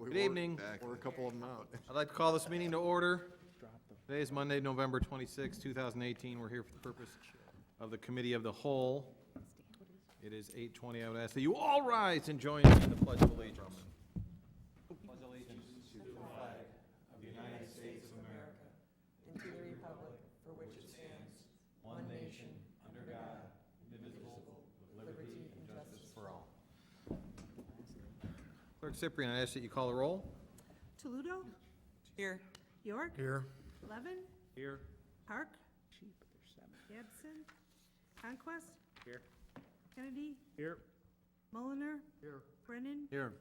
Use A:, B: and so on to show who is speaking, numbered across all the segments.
A: Good evening.
B: Or a couple of them out.
A: I'd like to call this meeting to order. Today is Monday, November 26, 2018. We're here for the purpose of the Committee of the Whole. It is 8:20. I would ask that you all rise and join me in the Pledge of Allegiance. Pledge allegiance to the flag of the United States of America
C: and to the republic for which it stands, one nation, under God, indivisible, with liberty and justice
A: for all. Clerk Cyprian, I ask that you call the roll.
D: Toludo?
C: Here.
D: York?
B: Here.
D: Levin?
A: Here.
D: Park? Absent. Conquest?
A: Here.
D: Kennedy?
A: Here.
D: Mulliner?
B: Here.
D: Brennan?
B: Here.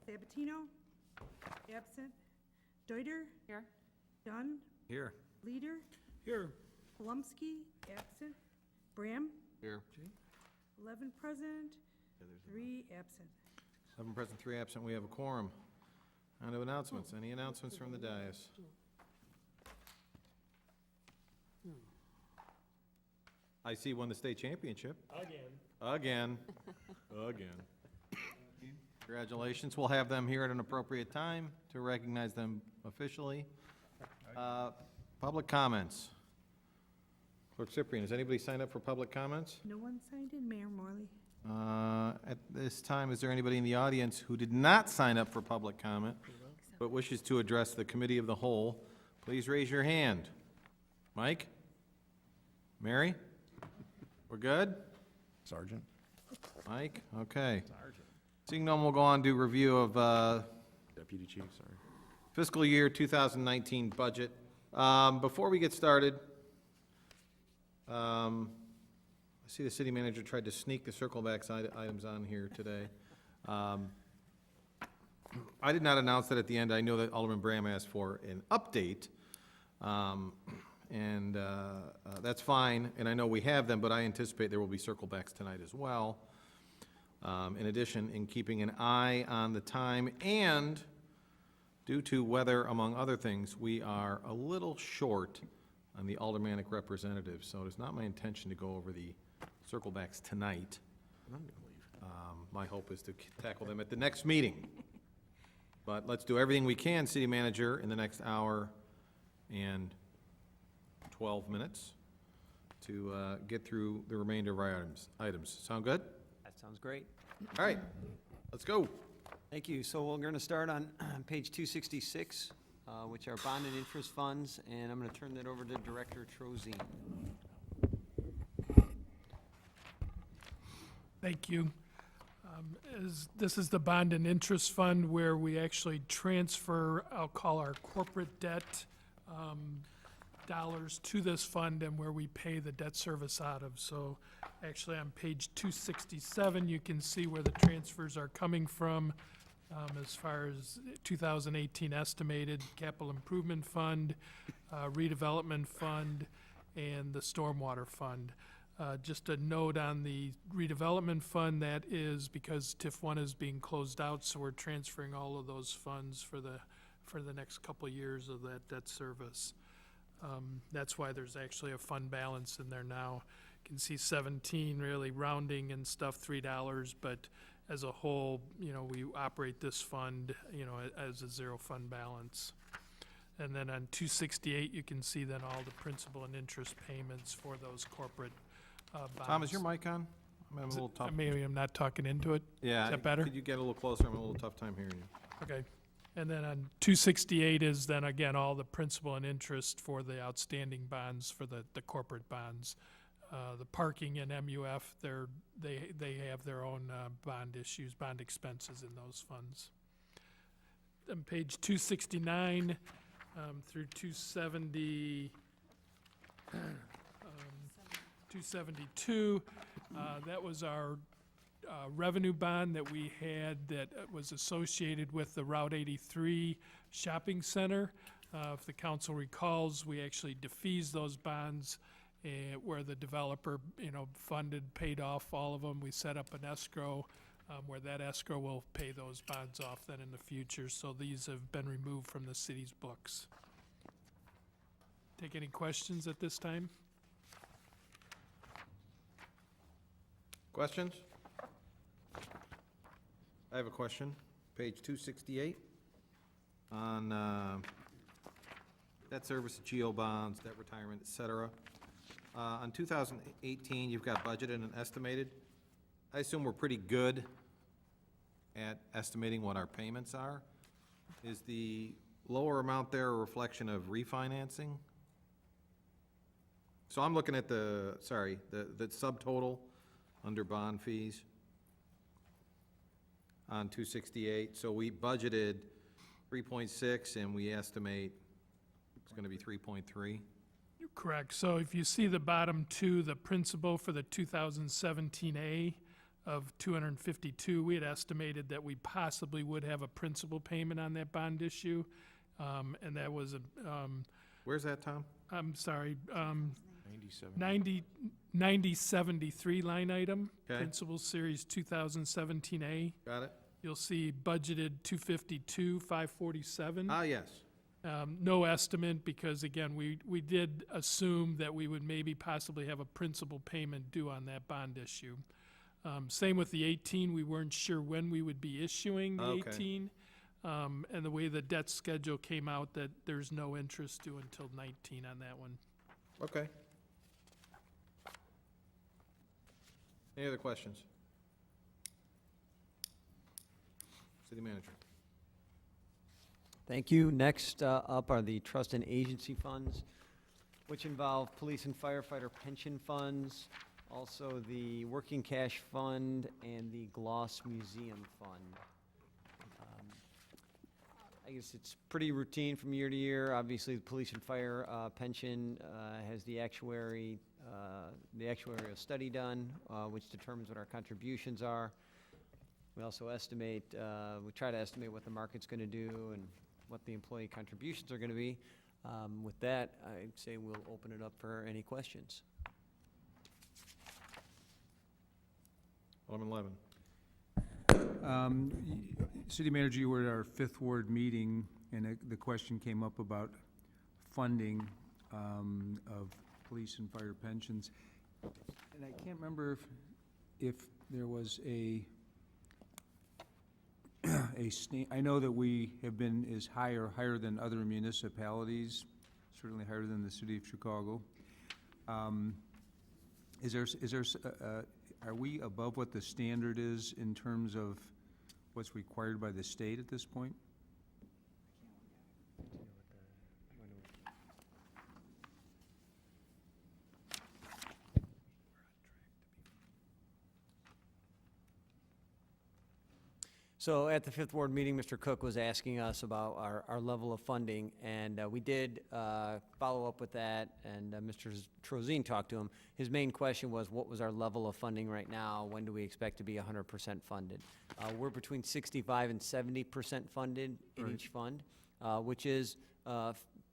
D: Sabatino? Absent. Deuter?
C: Here.
D: Dunn?
A: Here.
D: Leader?
A: Here.
D: Palumski? Absent. Bram?
A: Here.
D: 11 present, 3 absent.
A: 7 present, 3 absent. We have a quorum. On to announcements. Any announcements from the dais? I see won the state championship. Again. Congratulations. We'll have them here at an appropriate time to recognize them officially. Public comments. Clerk Cyprian, has anybody signed up for public comments?
D: No one signed in, Mayor Morley.
A: At this time, is there anybody in the audience who did not sign up for public comment but wishes to address the Committee of the Whole? Please raise your hand. Mike? Mary? We're good?
B: Sergeant.
A: Mike? Okay. Seeing none, we'll go on to review of
B: Deputy Chief, sorry.
A: fiscal year 2019 budget. Before we get started, I see the city manager tried to sneak the circle back items on here today. I did not announce that at the end. I know that Alderman Bram asked for an update, and that's fine, and I know we have them, but I anticipate there will be circle backs tonight as well. In addition, in keeping an eye on the time, and due to weather, among other things, we are a little short on the aldermanic representatives, so it is not my intention to go over the circle backs tonight.
B: I'm gonna leave.
A: My hope is to tackle them at the next meeting. But let's do everything we can, city manager, in the next hour and 12 minutes to get through the remainder of our items. Sound good?
E: That sounds great.
A: All right, let's go.
E: Thank you. So we're going to start on page 266, which are bond and interest funds, and I'm going to turn that over to Director Trozine.
F: Thank you. This is the bond and interest fund where we actually transfer, I'll call our corporate debt dollars to this fund and where we pay the debt service out of. So actually on page 267, you can see where the transfers are coming from as far as 2018 estimated capital improvement fund, redevelopment fund, and the stormwater fund. Just a note on the redevelopment fund, that is because TIF 1 is being closed out, so we're transferring all of those funds for the next couple of years of that debt service. That's why there's actually a fund balance in there now. You can see 17 really rounding and stuff, $3, but as a whole, we operate this fund, as a zero fund balance. And then on 268, you can see then all the principal and interest payments for those corporate bonds.
A: Tom, is your mic on? I'm having a little tough.
F: Maybe I'm not talking into it.
A: Yeah.
F: Is that better?
A: Could you get a little closer? I'm having a little tough time hearing you.
F: Okay. And then on 268 is then again all the principal and interest for the outstanding bonds for the corporate bonds. The parking and MUF, they have their own bond issues, bond expenses in those funds. Then page 269 through 270. 272, that was our revenue bond that we had that was associated with the Route 83 shopping center. If the council recalls, we actually defeased those bonds where the developer, paid off all of them. We set up an escrow where that escrow will pay those bonds off then in the future. So these have been removed from the city's books. Take any questions at this time?
A: Questions? I have a question. Page 268. on debt service, GO bonds, debt retirement, et cetera. On 2018, you've got budgeted and estimated. I assume we're pretty good at estimating what our payments are. Is the lower amount there a reflection of refinancing? So I'm looking at the subtotal under bond fees on 268. So we budgeted 3.6 and we estimate it's gonna be 3.3.
F: You're correct. So if you see the bottom two, the principal for the 2017A of 252, we had estimated that we possibly would have a principal payment on that bond issue. And that was,
A: Where's that, Tom?
F: I'm sorry,
B: 97.
F: 9073 line item,
A: Okay.
F: Principal Series 2017A.
A: Got it?
F: You'll see budgeted 252, 547.
A: Ah, yes.
F: No estimate, because again, we did assume that we would maybe possibly have a principal payment due on that bond issue. Same with the 18, we weren't sure when we would be issuing the
A: Okay.
F: 18. And the way the debt schedule came out, that there's no interest due until 19 on that one.
A: Okay. Any other questions? City manager.
E: Thank you. Next up are the trust and agency funds, which involve police and firefighter pension funds, also the working cash fund and the Gloss Museum Fund. I guess it's pretty routine from year to year. Obviously, the police and fire pension has the actuarial study done, which determines what our contributions are. We also estimate, we try to estimate what the market's going to do and what the employee contributions are going to be. With that, I'd say we'll open it up for any questions.
A: Alderman Levin.
G: City Manager, you were at our Fifth Ward meeting, and the question came up about funding of police and fire pensions. And I can't remember if there was I know that we have been higher than other municipalities, certainly higher than the city of Chicago. Are we above what the standard is in terms of what's required by the state at this point?
E: So at the Fifth Ward meeting, Mr. Cook was asking us about our level of funding, and we did follow up with that, and Mr. Trozine talked to him. His main question was, what was our level of funding right now? When do we expect to be 100% funded? We're between 65 and 70% funded in
G: Right.
E: each fund, which is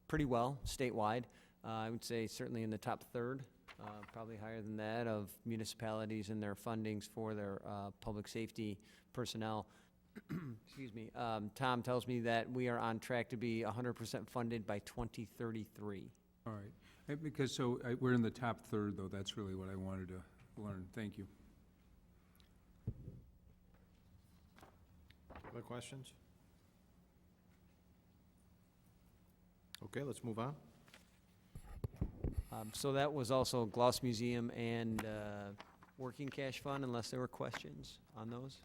E: pretty well statewide. I would say certainly in the top third, probably higher than that, of municipalities and their fundings for their public safety personnel. Excuse me, Tom tells me that we are on track to be 100% funded by 2033.
G: All right, because we're in the top third, though. That's really what I wanted to learn. Thank you.
A: Other questions? Okay, let's move on.
E: So that was also Gloss Museum and Working Cash Fund, unless there were questions on those.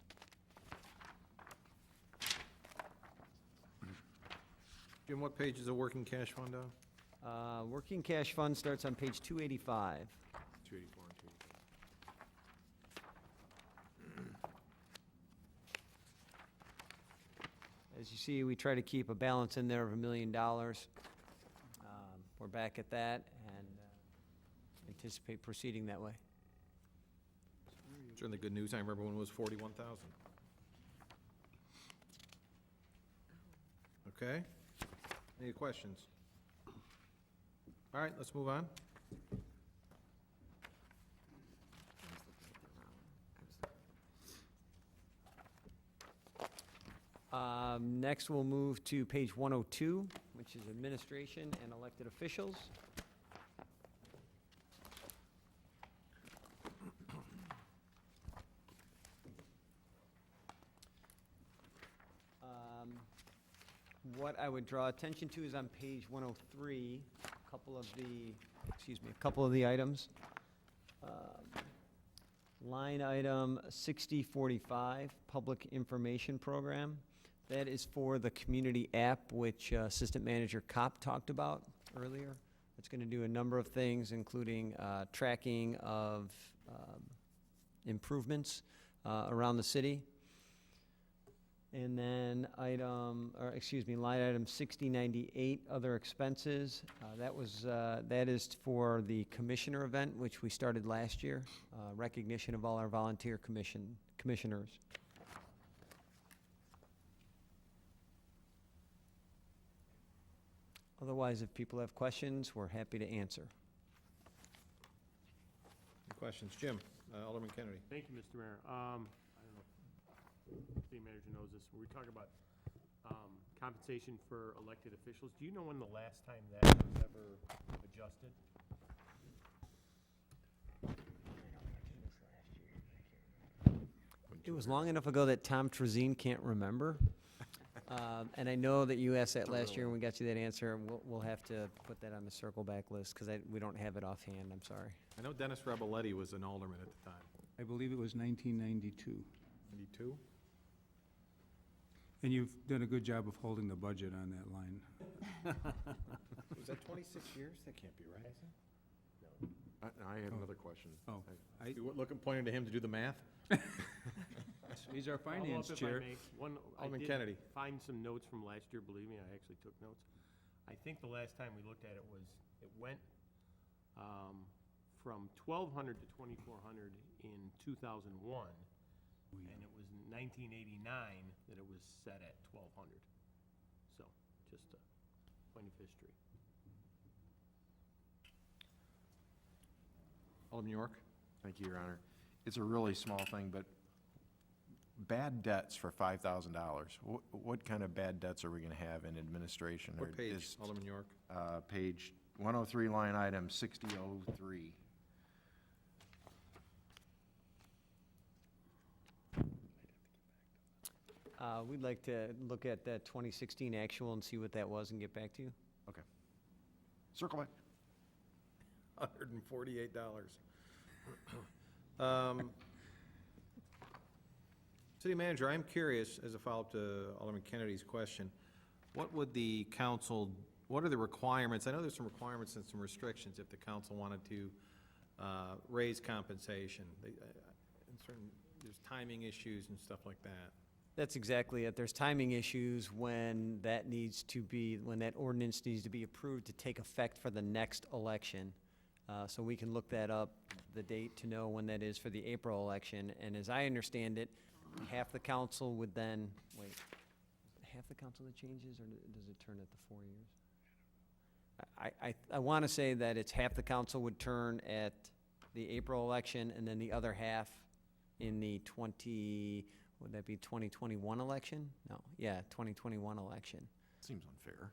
A: Jim, what page is the working cash fund on?
E: Working Cash Fund starts on page 285.
B: 284 and 285.
E: As you see, we try to keep a balance in there of $1 million. We're back at that and anticipate proceeding that way.
A: Certainly good news. I remember when it was 41,000. Okay. Any questions? All right, let's move on.
E: Next, we'll move to page 102, which is administration and elected officials. What I would draw attention to is on page 103, a couple of the items. Line item 6045, Public Information Program. That is for the community app, which Assistant Manager Kopp talked about earlier. It's going to do a number of things, including tracking of improvements around the city. And then line item 6098, other expenses. That is for the commissioner event, which we started last year, recognition of all our volunteer commissioners. Otherwise, if people have questions, we're happy to answer.
A: Any questions? Jim, Alderman Kennedy.
B: Thank you, Mr. Mayor. I don't know if city manager knows this. When we talk about compensation for elected officials, do you know when the last time that was ever adjusted?
E: It was long enough ago that Tom Trezine can't remember. And I know that you asked that last year, and we got you that answer, and we'll have to put that on the circle back list, because we don't have it offhand, I'm sorry.
A: I know Dennis Rebeletti was an alderman at the time.
G: I believe it was 1992.
A: 92?
G: And you've done a good job of holding the budget on that line.
A: Was that 26 years? That can't be right.
B: I have another question.
G: Oh,
A: You were pointing to him to do the math?
G: he's our finance
B: Follow up if I
G: chair.
B: may. I
A: Alderman
B: did
A: Kennedy.
B: find some notes from last year, believe me, I actually took notes. I think the last time we looked at it went from 1,200 to 2,400 in 2001, and it was 1989 that it was set at 1,200. So, just a point of history.
A: Alderman York?
H: Thank you, Your Honor. It's a really small thing, but bad debts for $5,000. What kind of bad debts are we going to have in administration?
A: What
H: Or
A: page,
H: is,
A: Alderman York?
H: Page 103, line item 6003.
E: We'd like to look at that 2016 actual and see what that was and get back to you.
H: Okay. Circle back.
A: $148. City Manager, I'm curious, as a follow-up to Alderman Kennedy's question, what are the requirements? I know there's some requirements and some restrictions if the council wanted to raise compensation. There's timing issues and stuff like that.
E: That's exactly it. There's timing issues when that ordinance needs to be approved to take effect for the next election. So we can look that up, the date, to know when that is for the April election. And as I understand it, half the council would then, half the council that changes, or does it turn at the 4 years? I want to say that it's half the council would turn at the April election, and then the other half in the 2021 election? No, yeah, 2021 election.
H: Seems unfair.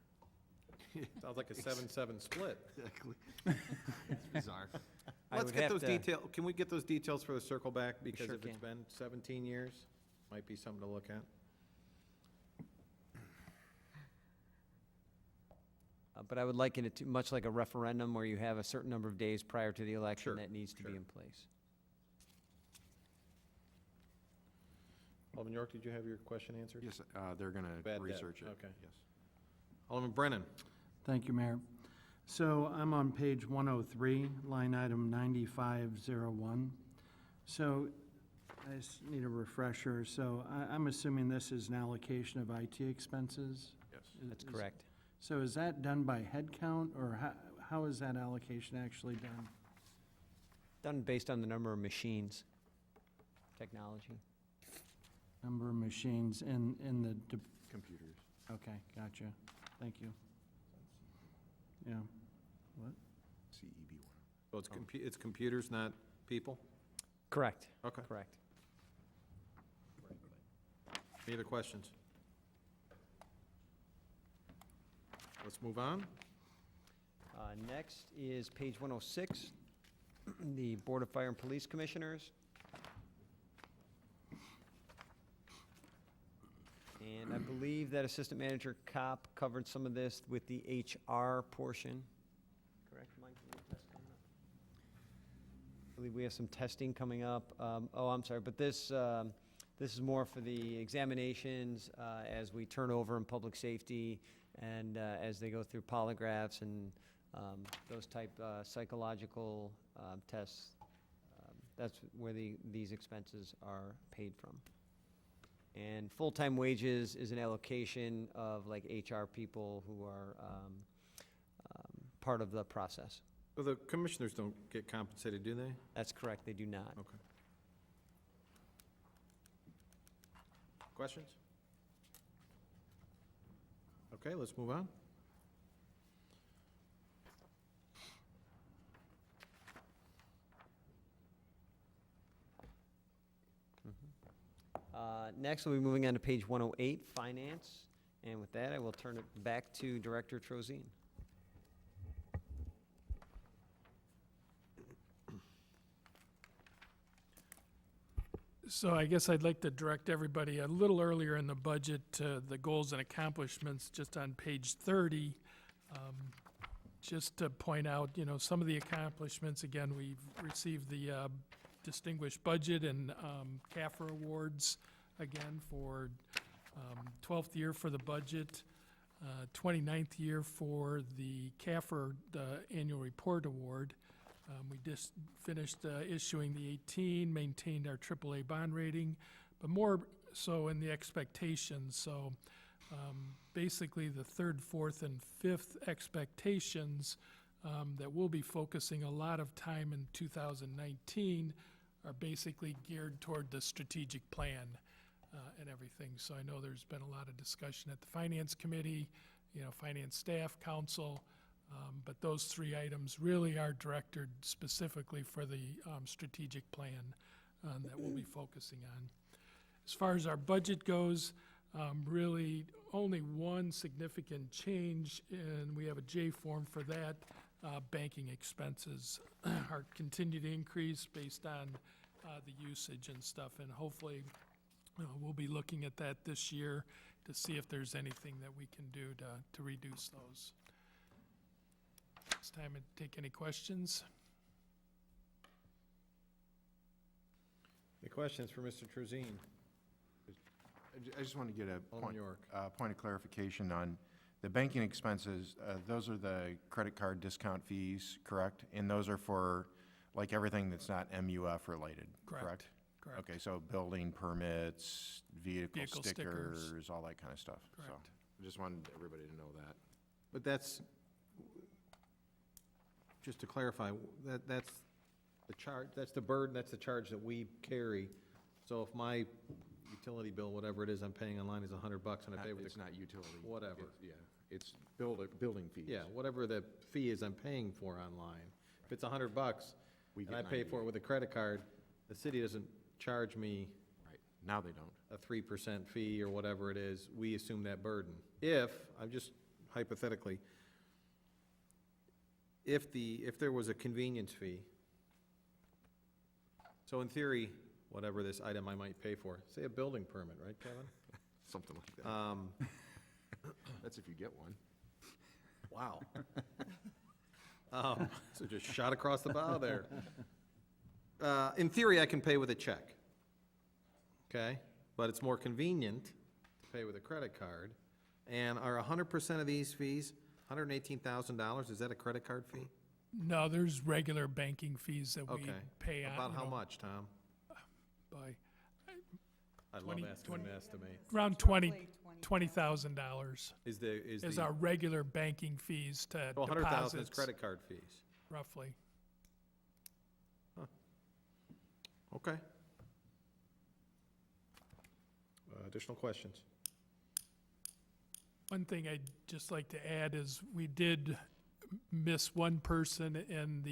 A: Sounds like a 7-7 split.
H: Exactly. It's bizarre.
A: Let's get those details. Can we get those details for the circle back? Because
E: sure
A: if it's been 17 years, might be something to look at.
E: But I would liken it to much like a referendum where you have a certain number of days prior to the election
A: Sure,
E: that needs to be
A: sure.
E: in place.
A: Alderman York, did you have your question answered?
H: Yes, they're going to
A: Bad debt,
H: research it.
A: okay.
H: Yes.
A: Alderman Brennan?
C: Thank you, Mayor. So I'm on page 103, line item 9501. So I just need a refresher. So I'm assuming this is an allocation of IT expenses?
H: Yes.
E: That's correct.
C: So is that done by head count, or how is that allocation actually done?
E: Done based on the number of machines, technology.
C: Number of machines in the,
H: Computers.
C: okay, gotcha. Thank you. Yeah. What?
H: CEB one.
A: So it's computers, not people?
E: Correct.
A: Okay.
E: Correct.
A: Any other questions? Let's move on.
E: Next is page 106, the Board of Fire and Police Commissioners. And I believe that Assistant Manager Cop covered some of this with the HR portion. Correct, Mike? Any tests coming up? I believe we have some testing coming up. Oh, I'm sorry, but this is more for the examinations as we turn over in public safety and as they go through polygraphs and those type psychological tests. That's where these expenses are paid from. And full-time wages is an allocation of like HR people who are part of the process.
A: Well, the commissioners don't get compensated, do they?
E: That's correct, they do not.
A: Okay. Questions? Okay, let's move on.
E: Next, we'll be moving on to page 108, Finance. And with that, I will turn it back to Director Trozine.
F: So I guess I'd like to direct everybody a little earlier in the budget to the goals and accomplishments, just on page 30. Just to point out, some of the accomplishments. Again, we've received the Distinguished Budget and CAFR Awards, again, for 12th year for the budget, 29th year for the CAFR Annual Report Award. We just finished issuing the 18, maintained our AAA bond rating, but more so in the expectations. So basically the third, fourth, and fifth expectations that we'll be focusing a lot of time in 2019 are basically geared toward the strategic plan and everything. So I know there's been a lot of discussion at the Finance Committee, Finance Staff, Council, but those three items really are directed specifically for the strategic plan that we'll be focusing on. As far as our budget goes, really only one significant change, and we have a J form for that. Banking expenses are continue to increase based on the usage and stuff, and hopefully we'll be looking at that this year to see if there's anything that we can do to reduce those. It's time to take any questions.
A: Any questions for Mr. Trezine?
H: I just want to get a
A: Alderman York.
H: point of clarification on the banking expenses. Those are the credit card discount fees, correct? And those are for like everything that's not MUF related, correct?
F: Correct.
H: Okay, so building permits, vehicle
F: Vehicle stickers.
H: stickers, all that kind of stuff. So
F: Correct.
H: I just wanted everybody to know that.
A: But that's, just to clarify, that's the charge, that's the burden, that's the charge that we carry. So if my utility bill, whatever it is I'm paying online is $100 and I pay with
H: It's
A: the,
H: not utility.
A: whatever.
H: Yeah, it's building fees.
A: yeah, whatever the fee is I'm paying for online. If it's $100
H: We
A: and
H: get
A: I pay for it
H: 98.
A: with a credit card, the city doesn't charge me
H: Right, now they don't.
A: a 3% fee or whatever it is. We assume that burden. If, I'm just hypothetically, if there was a convenience fee, so in theory, whatever this item I might pay for, say a building permit, right, Kevin?
H: Something like that. That's if you get one.
A: Wow. So just shot across the bow there. In theory, I can pay with a check, okay? But it's more convenient to pay with a credit card. And are 100% of these fees, $118,000, is that a credit card fee?
F: No, there's regular banking fees that we
A: Okay.
F: pay on.
A: About how much, Tom?
F: By
A: I love
F: 20
A: asking an estimate.
F: around $20,000 is our regular banking fees to
A: So 100,000 is
F: deposits,
A: credit card fees.
F: roughly.
A: Okay. Additional questions?
F: One thing I'd just like to add is we did miss one person in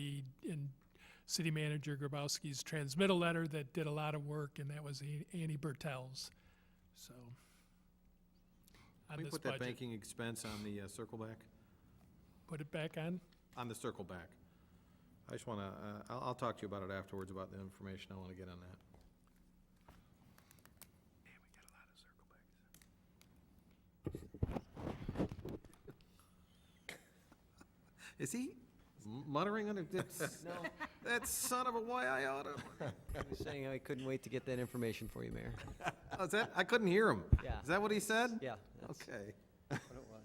F: City Manager Grabowski's transmittal letter that did a lot of work, and that was Annie Bertels. So, on
A: Can we
F: this
A: put that
F: budget.
A: banking expense on the circle back?
F: Put it back on?
A: On the circle back. I just want to, I'll talk to you about it afterwards, about the information I want to get on that. Is he muttering under,
E: No,
A: that son of a Y-I-O-T?
E: I was saying I couldn't wait to get that information for you, Mayor.
A: Oh, is that, I couldn't hear him.
E: Yeah.
A: Is that what he said?
E: Yeah, that's
A: Okay.
E: what it was.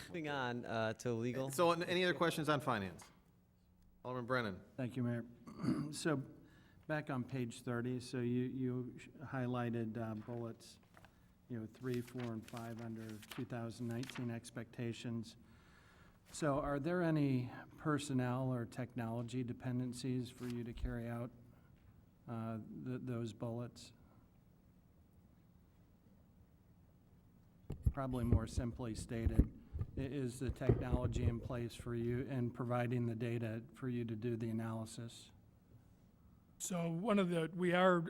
E: Moving on to legal.
A: So, any other questions on finance? Alderman Brennan?
C: Thank you, Mayor. So, back on page 30, so you highlighted bullets, 3, 4, and 5 under 2019 expectations. So are there any personnel or technology dependencies for you to carry out those bullets? Probably more simply stated, is the technology in place for you and providing the data for you to do the analysis?
F: So we are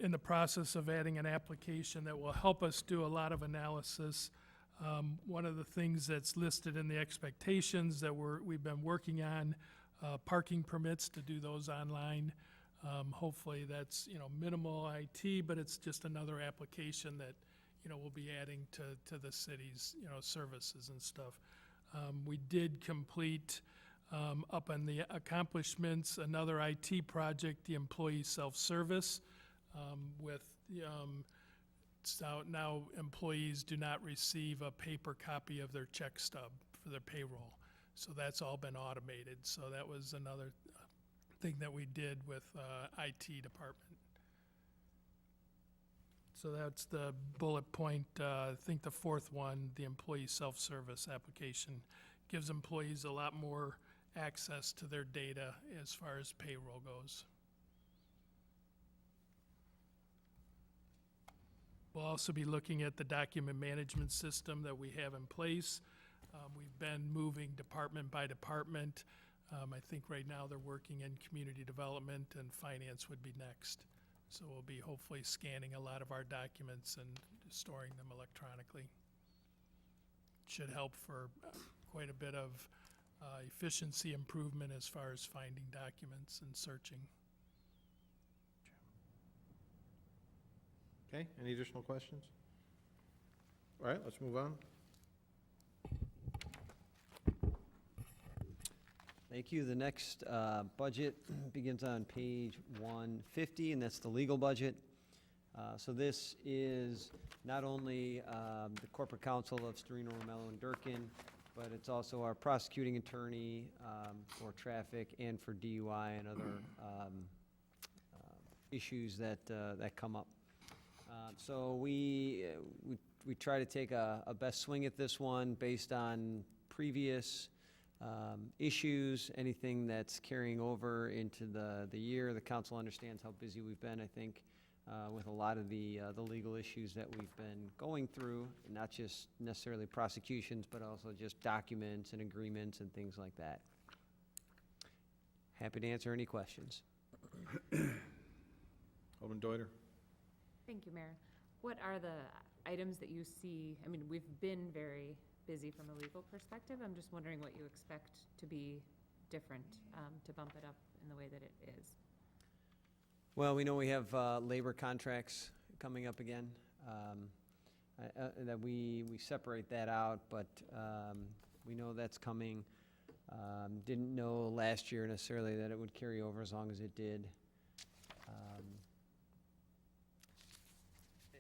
F: in the process of adding an application that will help us do a lot of analysis. One of the things that's listed in the expectations that we've been working on, parking permits to do those online. Hopefully that's, minimal IT, but it's just another application that, we'll be adding to the city's, services and stuff. We did complete, up on the accomplishments, another IT project, the employee self-service, with, so now employees do not receive a paper copy of their check stub for their payroll. So that's all been automated. So that was another thing that we did with IT department. So that's the bullet point, I think the fourth one, the employee self-service application, gives employees a lot more access to their data as far as payroll goes. We'll also be looking at the document management system that we have in place. We've been moving department by department. I think right now they're working in community development, and finance would be next. So we'll be hopefully scanning a lot of our documents and storing them electronically. Should help for quite a bit of efficiency improvement as far as finding documents and searching.
A: Okay, any additional questions? All right, let's move on.
E: Thank you. The next budget begins on page 150, and that's the legal budget. So this is not only the corporate counsel of Storino, Romello, and Durkin, but it's also our prosecuting attorney for traffic and for DUI and other issues that come up. So we try to take a best swing at this one based on previous issues, anything that's carrying over into the year. The council understands how busy we've been, I think, with a lot of the legal issues that we've been going through, not just necessarily prosecutions, but also just documents and agreements and things like that. Happy to answer any questions.
A: Alderman Deuter?
I: Thank you, Mayor. What are the items that you see, I mean, we've been very busy from a legal perspective. I'm just wondering what you expect to be different, to bump it up in the way that it is.
E: Well, we know we have labor contracts coming up again, that we separate that out, but we know that's coming. Didn't know last year necessarily that it would carry over as long as it did.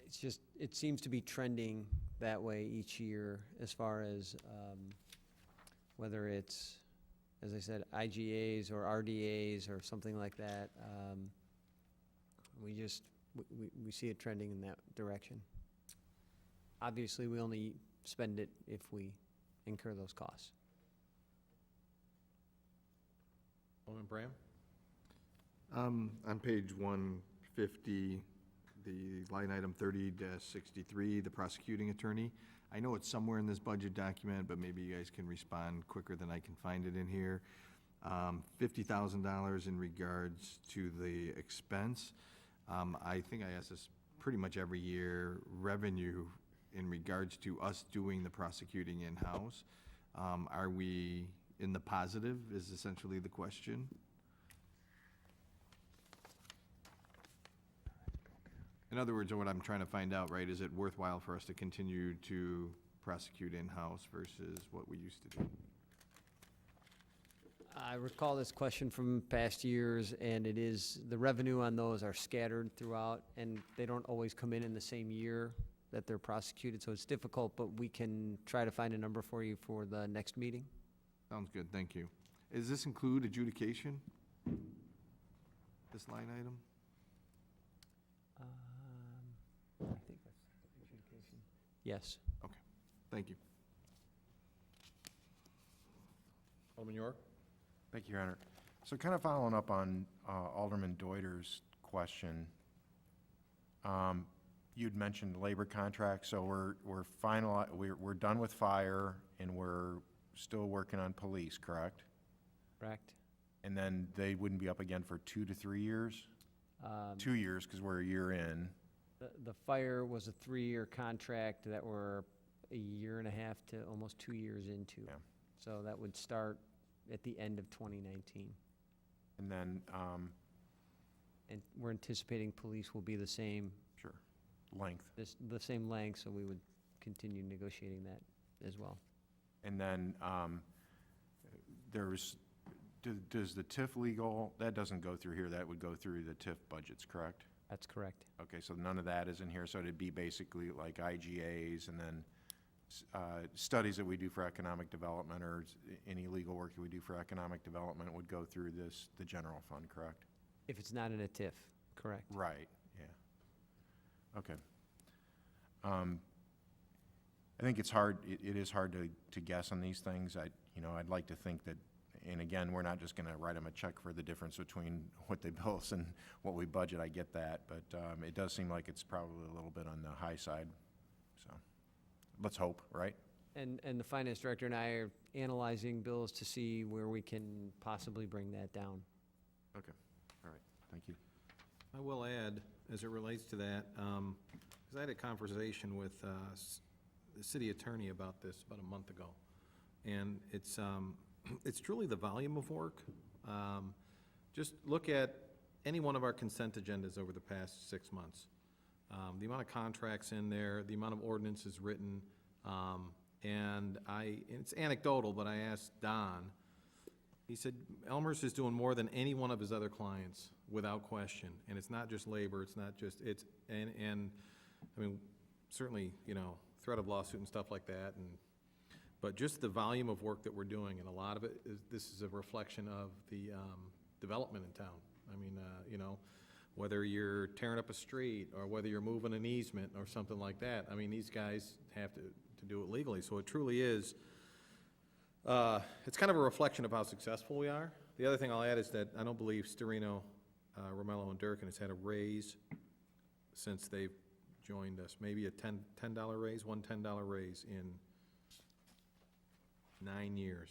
E: It's just, it seems to be trending that way each year as far as whether it's, as I said, IGAs or RDAs or something like that. We see it trending in that direction. Obviously, we only spend it if we incur those costs.
A: Alderman Bram?
J: On page 150, the line item 30-63, the prosecuting attorney. I know it's somewhere in this budget document, but maybe you guys can respond quicker than I can find it in here. $50,000 in regards to the expense. I think I ask this pretty much every year. Revenue in regards to us doing the prosecuting in-house. Are we in the positive is essentially the question. In other words, what I'm trying to find out, right, is it worthwhile for us to continue to prosecute in-house versus what we used to do?
E: I recall this question from past years, and it is, the revenue on those are scattered throughout, and they don't always come in the same year that they're prosecuted, so it's difficult, but we can try to find a number for you for the next meeting.
J: Sounds good, thank you. Does this include adjudication? This line item?
E: I think that's adjudication. Yes.
J: Thank you.
A: Alderman York?
H: Thank you, Your Honor. So kind of following up on Alderman Deuter's question, you'd mentioned labor contracts, so we're done with fire, and we're still working on police, correct?
E: Correct.
H: And then they wouldn't be up again for 2 to 3 years? 2 years, because we're a year in.
E: The fire was a 3-year contract that we're a year and a half to almost 2 years into.
H: Yeah.
E: So that would start at the end of 2019.
H: And then,
E: And we're anticipating police will be the same,
H: sure, length.
E: the same length, so we would continue negotiating that as well.
H: And then, does the TIF legal, that doesn't go through here, that would go through the TIF budgets, correct?
E: That's correct.
H: Okay, so none of that is in here, so it'd be basically like IGAs and then studies that we do for economic development or any legal work that we do for economic development would go through the general fund, correct?
E: If it's not in a TIF, correct.
H: Right, yeah. Okay. I think it's hard, it is hard to guess on these things. I'd like to think that, and again, we're not just gonna write them a check for the difference between what they bill us and what we budget, I get that, but it does seem like it's probably a little bit on the high side, so, let's hope, right?
E: And the finance director and I are analyzing bills to see where we can possibly bring that down.
H: Okay, all right, thank you.
A: I will add, as it relates to that, because I had a conversation with the city attorney about this about a month ago, and it's truly the volume of work. Just look at any one of our consent agendas over the past 6 months. The amount of contracts in there, the amount of ordinances written, and it's anecdotal, but I asked Don, he said Elmhurst is doing more than any one of his other clients, without question. And it's not just labor, it's not just, and I mean, certainly, threat of lawsuit and stuff like that, but just the volume of work that we're doing, and a lot of it this is a reflection of the development in town. I mean, whether you're tearing up a street, or whether you're moving an easement or something like that, I mean, these guys have to do it legally, so it truly is, it's kind of a reflection of how successful we are. The other thing I'll add is that I don't believe Storino, Romello, and Durkin has had a raise since they've joined us, maybe a $10 raise, one $10 raise in 9 years.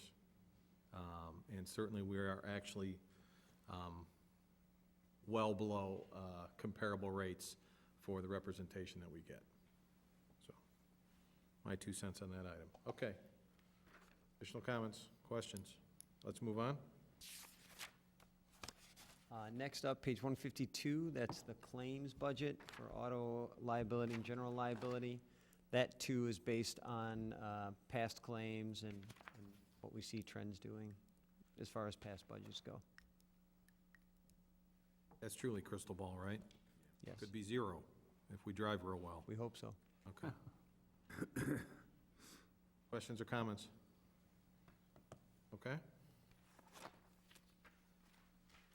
A: And certainly we are actually well below comparable rates for the representation that we get. So, my 2 cents on that item. Okay. Additional comments, questions? Let's move on.
E: Next up, page 152, that's the claims budget for auto liability and general liability. That too is based on past claims and what we see trends doing as far as past budgets go.
A: That's truly crystal ball, right?
E: Yes,
A: Could be 0 if we drive real well.
E: we hope so.
A: Okay. Questions or comments? Okay.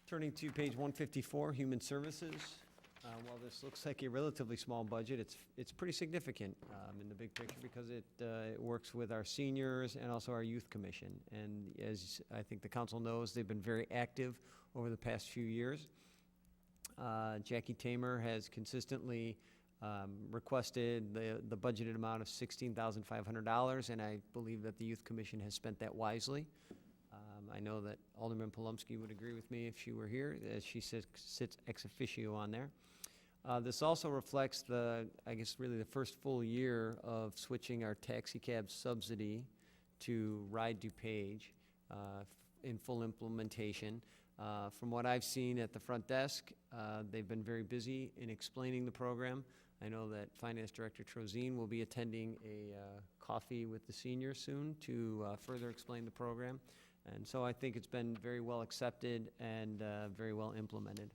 E: Turning to page 154, Human Services. While this looks like a relatively small budget, it's pretty significant in the big picture because it works with our seniors and also our youth commission. And as I think the council knows, they've been very active over the past few years. Jackie Tamer has consistently requested the budgeted amount of $16,500, and I believe that the youth commission has spent that wisely. I know that Alderman Palumski would agree with me if she were here, as she sits ex officio on there. This also reflects I guess really the first full year of switching our taxi cab subsidy to Ride DuPage in full implementation. From what I've seen at the front desk, they've been very busy in explaining the program. I know that Finance Director Trozine will be attending a coffee with the seniors soon to further explain the program. And so I think it's been very well accepted and very well implemented.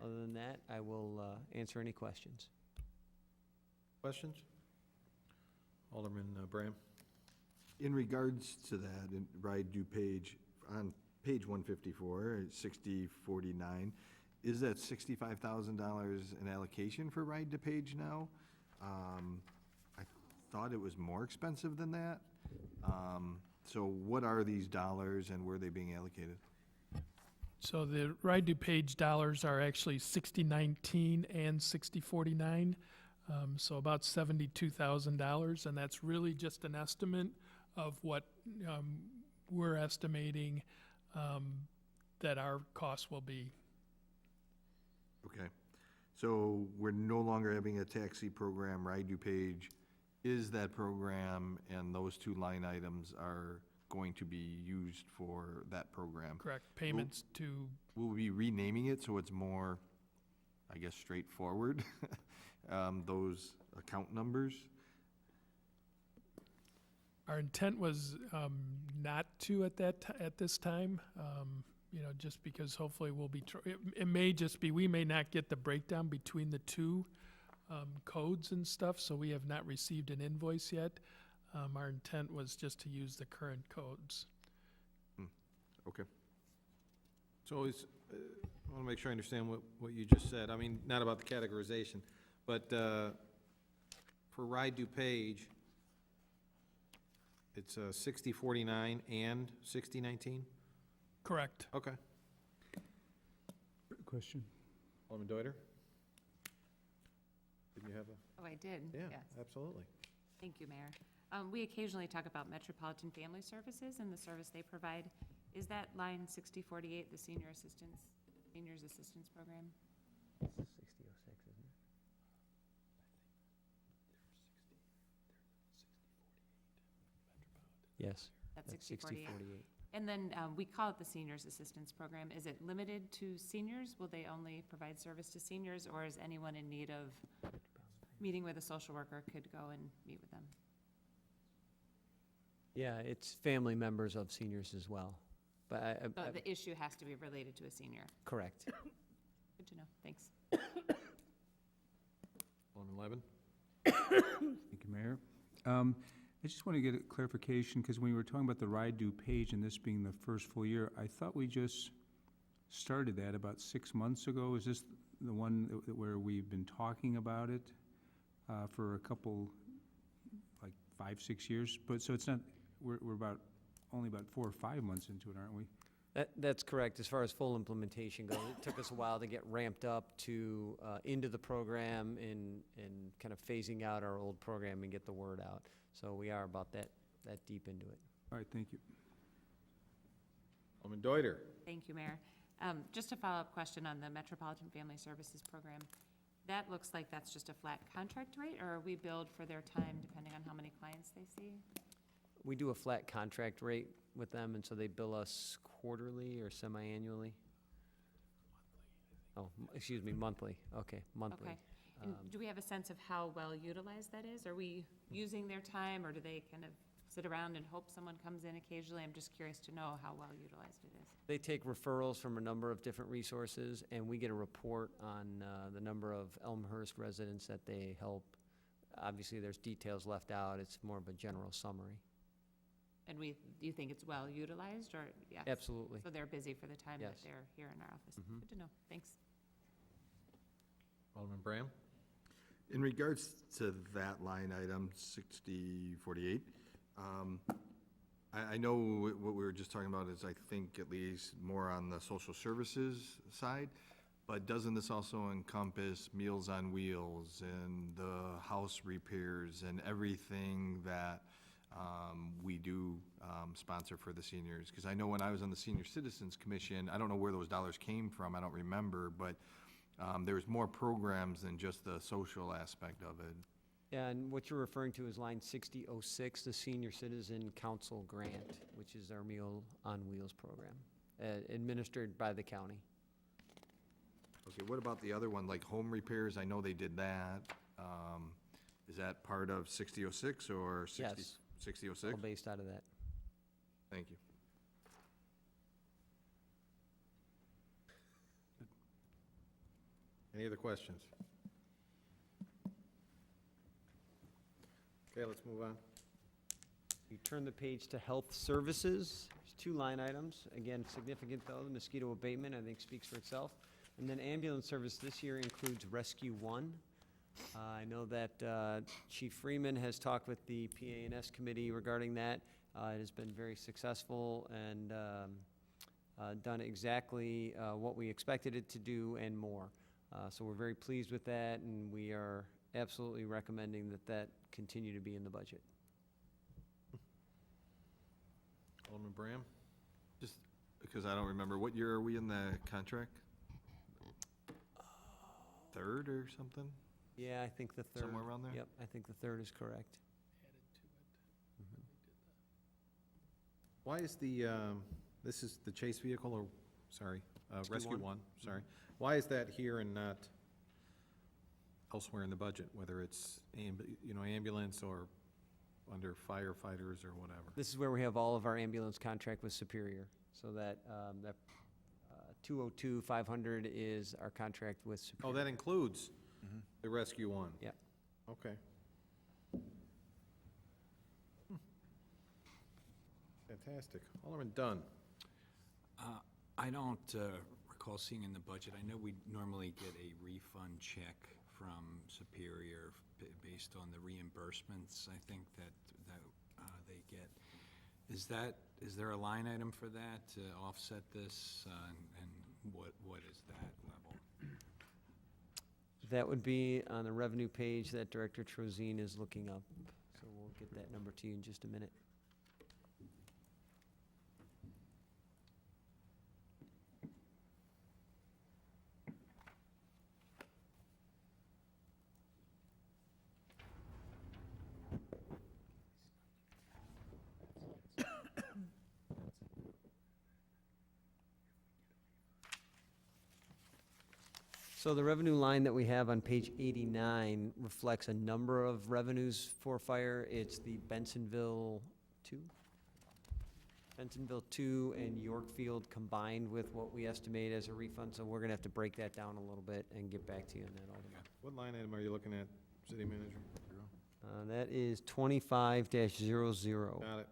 E: Other than that, I will answer any questions.
A: Questions? Alderman Bram?
J: In regards to that, in ride due page, on page 154, it's 6049, is that $65,000 an allocation for ride to page now? I thought it was more expensive than that. So what are these dollars and where are they being allocated?
F: So the ride to page dollars are actually 6019 and 6049, so about $72,000, and that's really just an estimate of what we're estimating that our costs will be.
J: Okay, so we're no longer having a taxi program, ride due page. Is that program and those two line items are going to be used for that program?
F: Correct, payments to,
J: Will we be renaming it so it's more, I guess, straightforward? Those account numbers?
F: our intent was not to at this time, just because hopefully we'll be, it may just be, we may not get the breakdown between the two codes and stuff, so we have not received an invoice yet. Our intent was just to use the current codes.
J: Okay.
A: So is, I want to make sure I understand what you just said. I mean, not about the categorization, but for ride due page, it's 6049 and 6019?
F: Correct.
A: Okay.
G: Question?
A: Alderman Deuter? Didn't you have a?
I: Oh, I did,
A: Yeah,
I: yes.
A: absolutely.
I: Thank you, Mayor. We occasionally talk about Metropolitan Family Services and the service they provide. Is that line 6048, the seniors assistance program?
E: 6006, isn't it? Yes.
I: That's 6048. And then we call it the Seniors Assistance Program. Is it limited to seniors? Will they only provide service to seniors, or is anyone in need of meeting with a social worker could go and meet with them?
E: Yeah, it's family members of seniors as well. But
I: So the issue has to be related to a senior.
E: correct.
I: Good to know. Thanks.
A: Alderman Levin?
G: Thank you, Mayor. I just want to get a clarification, because when we were talking about the ride due page and this being the first full year, I thought we just started that about 6 months ago. Is this the one where we've been talking about it for a couple, like 5, 6 years? But so it's not, we're only about 4 or 5 months into it, aren't we?
E: That's correct. As far as full implementation goes, it took us a while to get ramped up to into the program and kind of phasing out our old program and get the word out. So we are about that deep into it.
G: All right, thank you.
A: Alderman Deuter?
I: Thank you, Mayor. Just a follow-up question on the Metropolitan Family Services Program. That looks like that's just a flat contract rate, or are we billed for their time depending on how many clients they see?
E: We do a flat contract rate with them, and so they bill us quarterly or semi-annually? Oh, excuse me, monthly. Okay, monthly.
I: Okay. And do we have a sense of how well utilized that is? Are we using their time, or do they kind of sit around and hope someone comes in occasionally? I'm just curious to know how well utilized it is.
E: They take referrals from a number of different resources, and we get a report on the number of Elmhurst residents that they help. Obviously, there's details left out. It's more of a general summary.
I: And do you think it's well utilized, or, yes?
E: Absolutely.
I: So they're busy for the time that
E: Yes.
I: they're here in our office?
E: Mhm.
I: Good to know. Thanks.
A: Alderman Bram?
J: In regards to that line item, 6048, I know what we were just talking about is, I think, at least more on the social services side, but doesn't this also encompass Meals on Wheels and the house repairs and everything that we do sponsor for the seniors? Because I know when I was on the Senior Citizens Commission, I don't know where those dollars came from, I don't remember, but there's more programs than just the social aspect of it.
E: And what you're referring to is line 6006, the Senior Citizen Council Grant, which is our Meal on Wheels program, administered by the county.
J: Okay, what about the other one, like home repairs? I know they did that. Is that part of 6006 or 60?
E: Yes.
J: 6006?
E: All based out of that.
J: Thank you.
A: Any other questions? Okay, let's move on.
E: You turn the page to Health Services. There's 2 line items. Again, significant though, the mosquito abatement, I think, speaks for itself. And then ambulance service this year includes Rescue One. I know that Chief Freeman has talked with the PA&S committee regarding that. It has been very successful and done exactly what we expected it to do and more. So we're very pleased with that, and we are absolutely recommending that that continue to be in the budget.
A: Alderman Bram?
J: Just because I don't remember, what year are we in the contract? Third or something?
E: Yeah, I think the third.
J: Somewhere around there?
E: Yep, I think the third is correct.
A: Why is the, this is the chase vehicle, or, sorry, Rescue One, sorry. Why is that here and not elsewhere in the budget, whether it's, ambulance or under firefighters or whatever?
E: This is where we have all of our ambulance contract with Superior. So that 202-500 is our contract with
A: Oh,
E: Superior.
A: that includes the Rescue One?
E: Yep.
A: Okay. Fantastic. Alderman Dunn?
K: I don't recall seeing in the budget, I know we normally get a refund check from Superior based on the reimbursements, I think that they get. Is there a line item for that to offset this, and what is that level?
E: That would be on the revenue page that Director Trozine is looking up. So we'll get that number to you in just a minute. So the revenue line that we have on page 89 reflects a number of revenues for fire. It's the Bensonville 2? Bensonville 2 and Yorkfield combined with what we estimate as a refund. So we're going to have to break that down a little bit and get back to you on that, Alderman.
A: What line item are you looking at, City Manager?
E: That is 25-00.
A: Got it.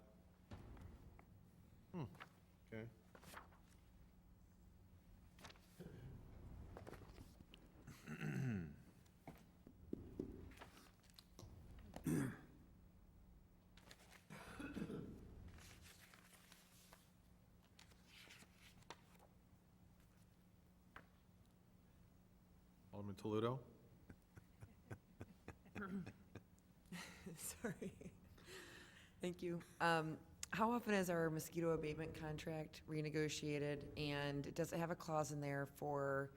A: Okay. Alderman Toledo?
L: Sorry. Thank you. How often is our mosquito abatement contract renegotiated, and does it have a clause in there for,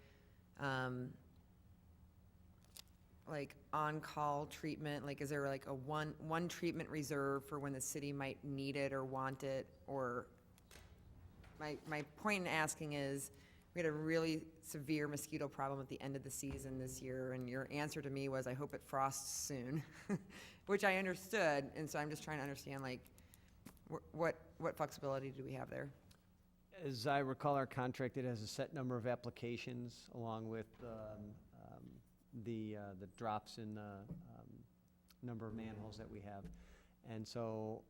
L: like, on-call treatment? Like, is there like a one treatment reserve for when the city might need it or want it? Or, my point in asking is, we had a really severe mosquito problem at the end of the season this year, and your answer to me was, I hope it frosts soon, which I understood, and so I'm just trying to understand, like, what flexibility do we have there?
E: As I recall, our contract, it has a set number of applications along with the drops in the number of manholes that we have. And so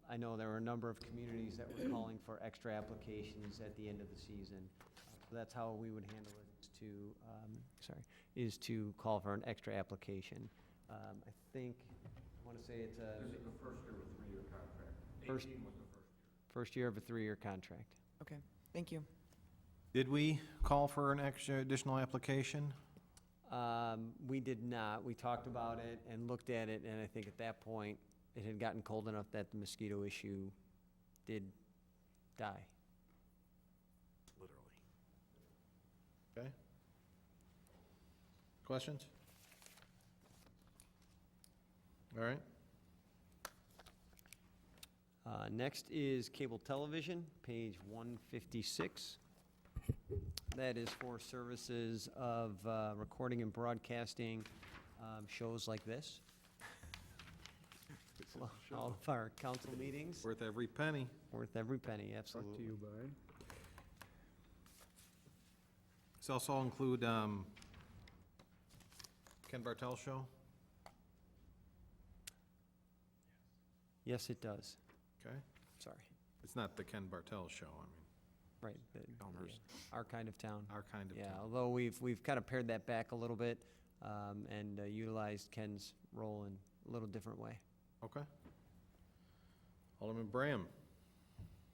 E: I know there were a number of communities that were calling for extra applications at the end of the season. So that's how we would handle it, is to call for an extra application. I think, I want to say it's a...
J: This is the first year of a 3-year contract.
E: First-
J: 18 was the first year.
E: First year of a 3-year contract.
L: Okay, thank you.
A: Did we call for an extra additional application?
E: We did not. We talked about it and looked at it, and I think at that point, it had gotten cold enough that the mosquito issue did die.
A: Literally. Okay. Questions? All right.
E: Next is cable television, page 156. That is for services of recording and broadcasting shows like this. All of our council meetings,
A: Worth every penny.
E: worth every penny,
G: Brought to
E: absolutely.
G: you by?
A: Does this also include Ken Bartel show?
E: Yes, it does.
A: Okay.
E: Sorry.
A: It's not the Ken Bartel show, I mean,
E: Right.
A: Elmhurst.
E: Our kind of town.
A: our kind of
E: Yeah,
A: town.
E: although we've kind of pared that back a little bit and utilized Ken's role in a little different way.
A: Okay. Alderman Bram.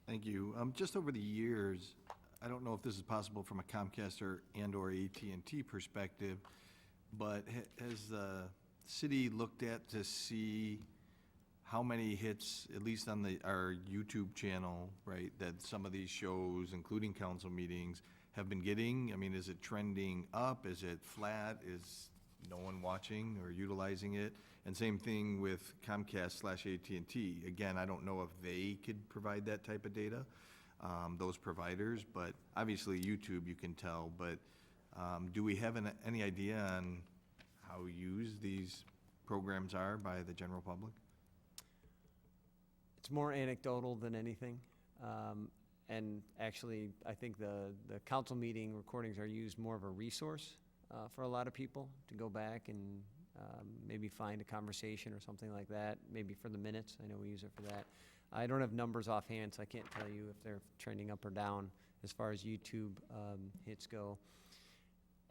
J: Thank you. Just over the years, I don't know if this is possible from a Comcast and/or AT&T perspective, but has the city looked at to see how many hits, at least on our YouTube channel, right, that some of these shows, including council meetings, have been getting? I mean, is it trending up? Is it flat? Is no one watching or utilizing it? And same thing with Comcast/AT&T. Again, I don't know if they could provide that type of data, those providers, but obviously YouTube you can tell, but do we have any idea on how used these programs are by the general public?
E: It's more anecdotal than anything. And actually, I think the council meeting recordings are used more of a resource for a lot of people to go back and maybe find a conversation or something like that, maybe for the minutes. I know we use it for that. I don't have numbers offhand, so I can't tell you if they're trending up or down as far as YouTube hits go.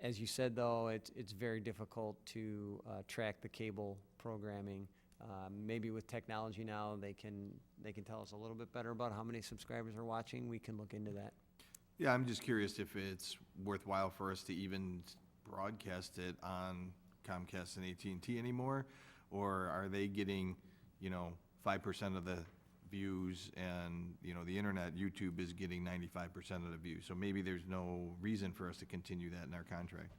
E: As you said, though, it's very difficult to track the cable programming. Maybe with technology now, they can tell us a little bit better about how many subscribers are watching. We can look into that.
J: Yeah, I'm just curious if it's worthwhile for us to even broadcast it on Comcast and AT&T anymore, or are they getting, 5% of the views and, the internet, YouTube is getting 95% of the views. So maybe there's no reason for us to continue that in our contract.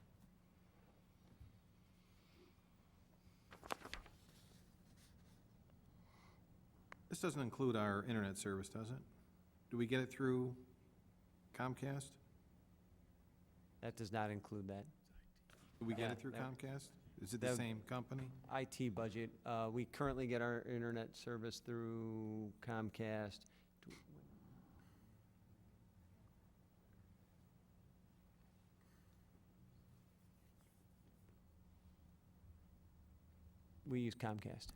A: This doesn't include our internet service, does it? Do we get it through Comcast?
E: That does not include that.
A: Do we get
E: Yeah,
A: it through
E: that-
A: Comcast? Is it the
E: that-
A: same company?
E: IT budget, we currently get our internet service through Comcast. We use Comcast.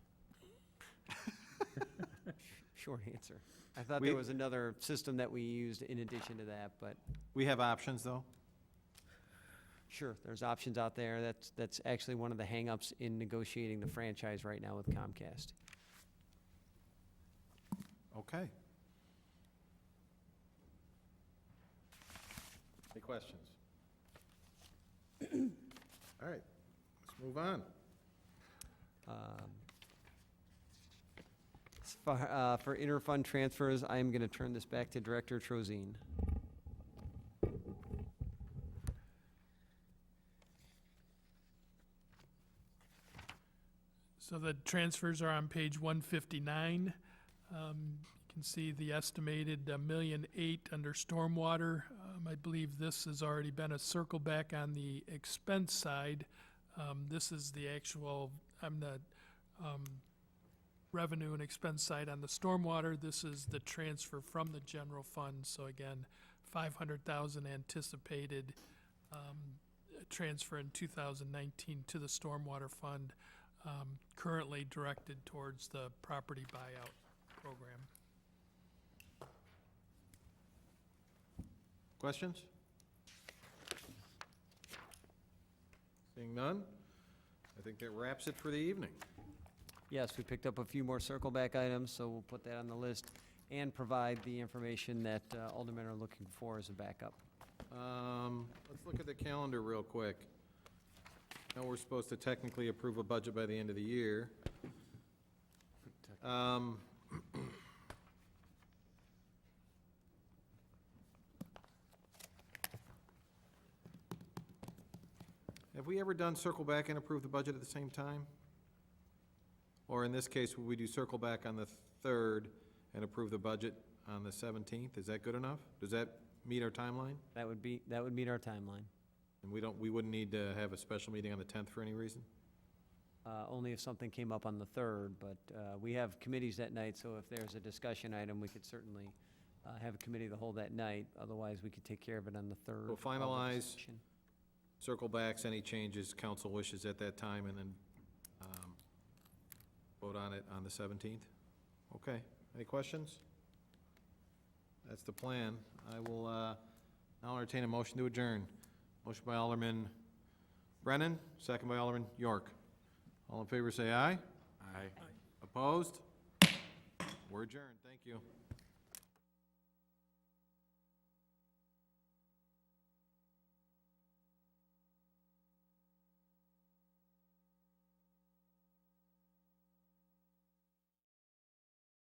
E: Short answer. I thought there was another system that we used in addition to that, but
A: We have options, though?
E: sure, there's options out there. That's actually one of the hangups in negotiating the franchise right now with Comcast.
A: Okay. Any questions? All right, let's move on.
E: For interfund transfers, I am going to turn this back to Director Trozine.
F: So the transfers are on page 159. You can see the estimated $1.8 million under stormwater. I believe this has already been a circle back on the expense side. This is the actual, revenue and expense side on the stormwater. This is the transfer from the general fund. So again, $500,000 anticipated transfer in 2019 to the stormwater fund, currently directed towards the property buyout program.
A: Questions? Seeing none, I think that wraps it for the evening.
E: Yes, we picked up a few more circle back items, so we'll put that on the list and provide the information that aldermen are looking for as a backup.
A: Let's look at the calendar real quick. Now, we're supposed to technically approve a budget by the end of the year. Have we ever done circle back and approve the budget at the same time? Or in this case, would we do circle back on the 3rd and approve the budget on the 17th? Is that good enough? Does that meet our timeline?
E: That would meet our timeline.
A: And we wouldn't need to have a special meeting on the 10th for any reason?
E: Only if something came up on the 3rd, but we have committees that night, so if there's a discussion item, we could certainly have a committee to hold that night. Otherwise, we could take care of it on the 3rd.
A: We'll
E: all the
A: finalize.
E: discussion.
A: Circle backs, any changes council wishes at that time, and then vote on it on the 17th? Okay, any questions? That's the plan. I will now entertain a motion to adjourn. Motion by Alderman Brennan, second by Alderman York. All in favor, say aye.
K: Aye.
A: Opposed? We're adjourned, thank you.